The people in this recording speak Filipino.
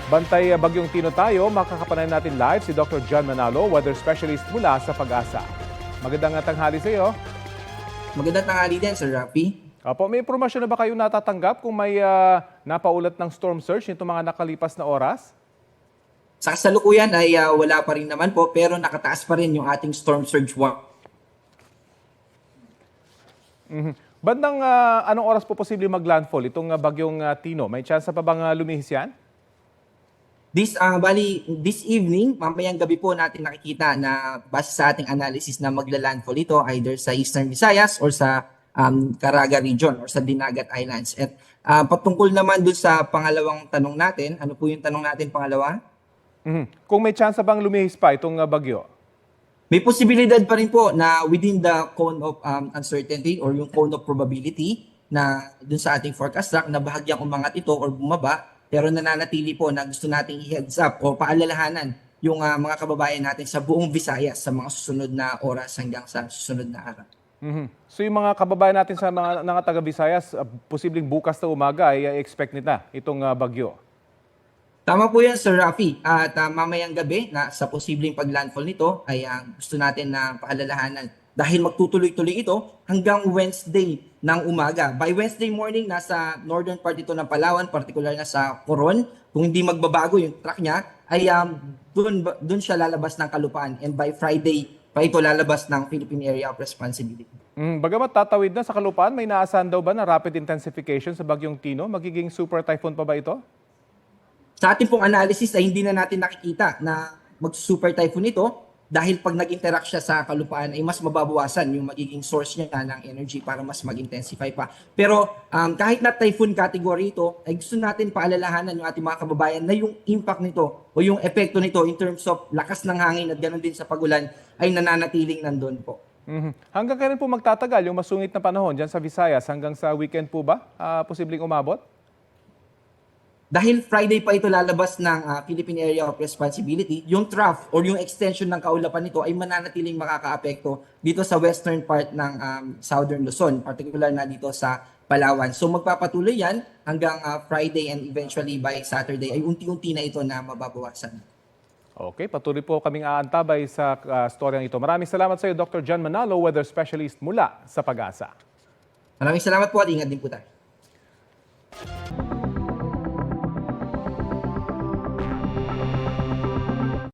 Bantay Bagyong Tino tayo, makakapanay natin live si Dr. John Manalo, weather specialist mula sa Pag-asa. Magandang tanghali sa iyo. Magandang tanghali din, Sir Rafi. Opo, may impormasyon na ba kayo natatanggap kung may napaulat ng storm surge nito mga nakalipas na oras? Sa kasalukuyan ay wala pa rin naman po, pero nakataas pa rin yung ating storm surge warning. Bandang anong oras po posible maglandfall itong Bagyong Tino? May chance pa bang lumihis yan? This evening, mamayang gabi po natin nakikita na base sa ating analysis na magla-landfall ito either sa Eastern Visayas or sa Caraga region or sa Dinagat Islands. At patungkol naman dun sa pangalawang tanong natin, ano po yung tanong natin pangalawa? Kung may chance bang lumihis pa itong bagyo? May posibilidad pa rin po na within the cone of uncertainty or yung cone of probability na dun sa ating forecast track na bahagyang umangat ito or bumaba, pero nananatili po na gusto nating i-heads up o paalalahanan yung mga kababayan natin sa buong Visayas sa mga susunod na oras hanggang sa susunod na araw. So yung mga kababayan natin sa mga taga-Visayas, posibleng bukas na umaga ay expect nila itong bagyo. Tama po yan, Sir Rafi. At mamayang gabi na sa posibleng paglandfall nito ay gusto natin na paalalahanan dahil magtutuloy-tuloy ito hanggang Wednesday ng umaga. By Wednesday morning, nasa northern part ito ng Palawan, particular na sa Coron. Kung hindi magbabago yung track niya, ay dun siya lalabas ng Kalupaan. And by Friday, pa ito lalabas ng Philippine Area of Responsibility. Bagamat tatawid na sa Kalupaan, may naasahan daw ba na rapid intensification sa Bagyong Tino? Magiging super typhoon pa ba ito? Sa ating pong analysis ay hindi na natin nakikita na mag-super typhoon ito dahil pag nag-interact siya sa Kalupaan ay mas mababawasan yung magiging source niya ng energy para mas mag-intensify pa. Pero kahit na typhoon category ito, ay gusto natin paalalahanan yung ating mga kababayan na yung impact nito o yung epekto nito in terms of lakas ng hangin at ganoon din sa pagulan ay nananatiling nandun po. Hanggang kailan po magtatagal yung masungit na panahon dyan sa Visayas? Hanggang sa weekend po ba? Posibleng umabot? Dahil Friday pa ito lalabas ng Philippine Area of Responsibility, yung trough or yung extension ng kaulapan nito ay mananatiling makakaapekto dito sa western part ng southern Luzon, particular na dito sa Palawan. So magpapatuloy yan hanggang Friday and eventually by Saturday ay unti-unti na ito na mababawasan. Okay, patuloy po kaming aantabay sa storyang ito. Maraming salamat sa iyo, Dr. John Manalo, weather specialist mula sa Pag-asa. Maraming salamat po at ingat din po tayo.